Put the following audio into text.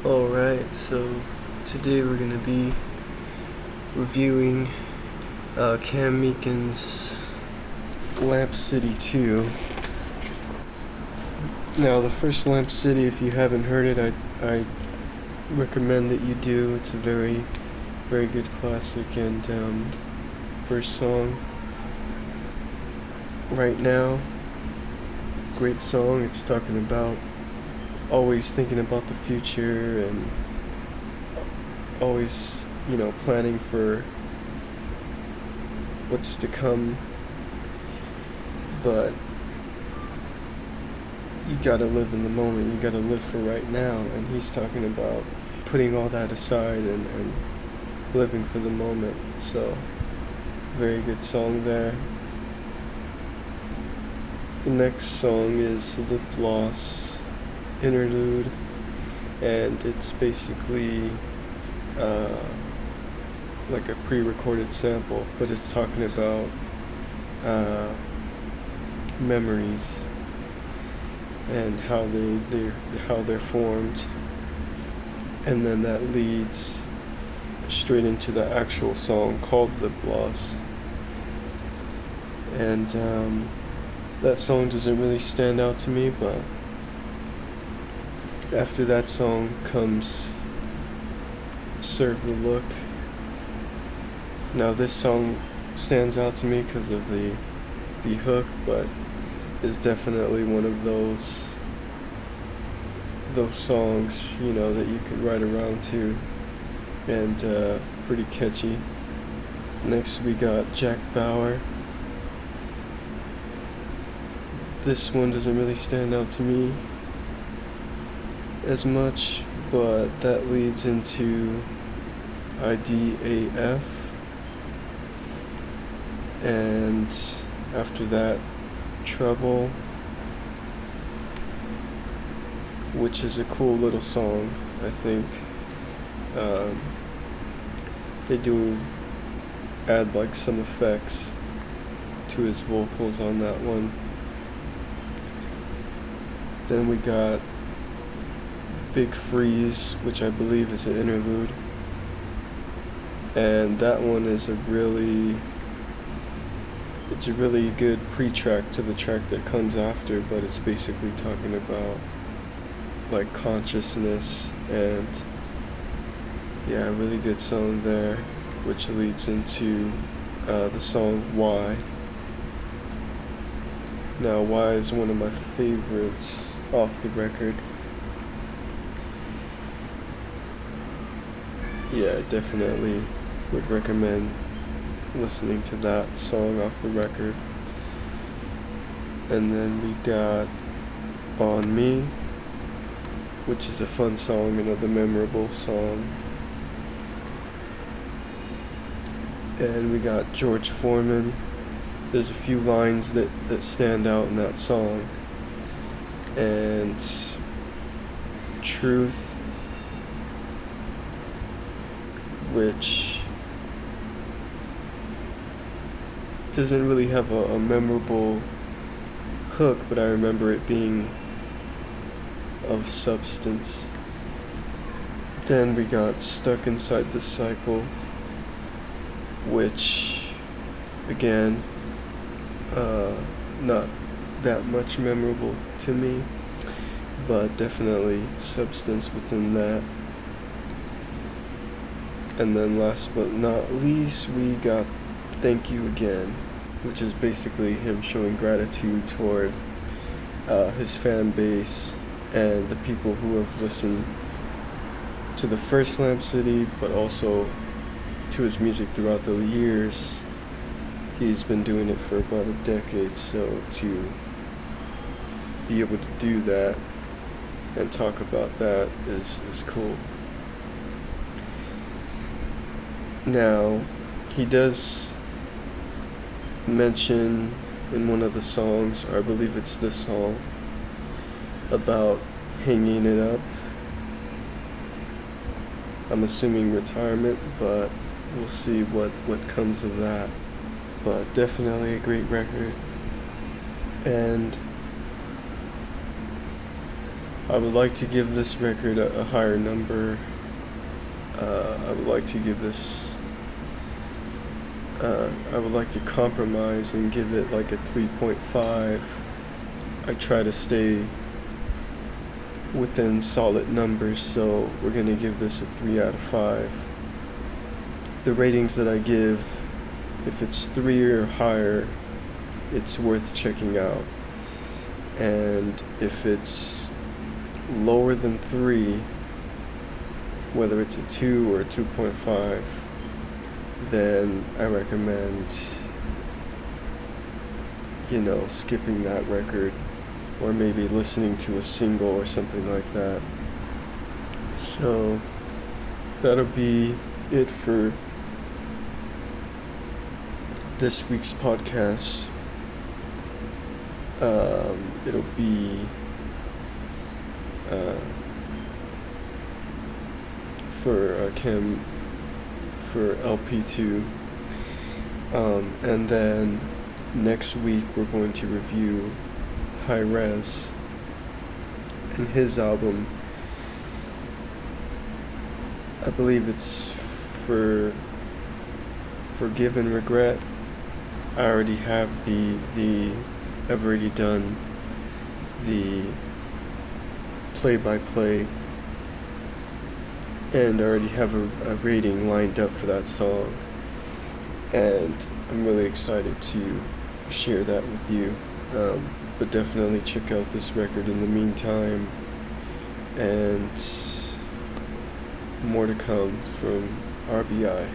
Alright, so today we're going to be reviewing Cam Meekin's Lamp City 2. Now, the first Lamp City, if you haven't heard it, I recommend that you do. It's a very, very good classic and first song. Right Now, great song. It's talking about always thinking about the future and always, planning for what's to come. But you gotta live in the moment. You gotta live for right now. And he's talking about putting all that aside and living for the moment. So, very good song there. The next song is Gloss Interlude, and it's basically like a pre-recorded sample, but it's talking about memories and how they're formed, and then that leads straight into the actual song called Lip Gloss. And that song doesn't really stand out to me, but after that song comes Serve the Look. Now this song stands out to me because of the hook, but is definitely one of those songs, that you could ride around to, and pretty catchy. Next we got Jack Bauer. This one doesn't really stand out to me as much, but that leads into IDAF, and after that Trouble, which is a cool little song. I think they do add like some effects to his vocals on that one. Then we got Big Freeze, which I believe is an interlude, and that one is a really good pre-track to the track that comes after, but it's basically talking about like consciousness, and a really good song there, which leads into the song Why. Now, Why is one of my favorites off the record. I definitely would recommend listening to that song off the record. And then we got On Me, which is a fun song, another memorable song. And we got George Foreman. There's a few lines that stand out in that song. And Truth, which doesn't really have a memorable hook, but I remember it being of substance. Then we got Stuck Inside the Cycle, which, again, not that much memorable to me, but definitely substance within that. And then last but not least, we got Thank You Again, which is basically him showing gratitude toward his fan base and the people who have listened to the first Lamp City, but also to his music throughout the years. He's been doing it for about a decade, so to be able to do that and talk about that is cool. Now, he does mention in one of the songs, or I believe it's this song, about hanging it up. I'm assuming retirement, but we'll see what comes of that. But definitely a great record. And I would like to give this record a higher number. I would like to give this. I would like to compromise and give it like a 3.5. I try to stay within solid numbers, so we're going to give this a 3 out of 5. The ratings that I give, if it's 3 or higher, it's worth checking out. And if it's lower than 3, whether it's a 2 or a 2.5, then I recommend, skipping that record, or maybe listening to a single or something like that. So that'll be it for this week's podcast. It'll be for Kim for LP2, and then next week we're going to review High Res and his album. I believe it's for Forgive and Regret. I already have I've already done the play-by-play, and I already have a rating lined up for that song, and I'm really excited to share that with you. But definitely check out this record in the meantime, and more to come from RBI.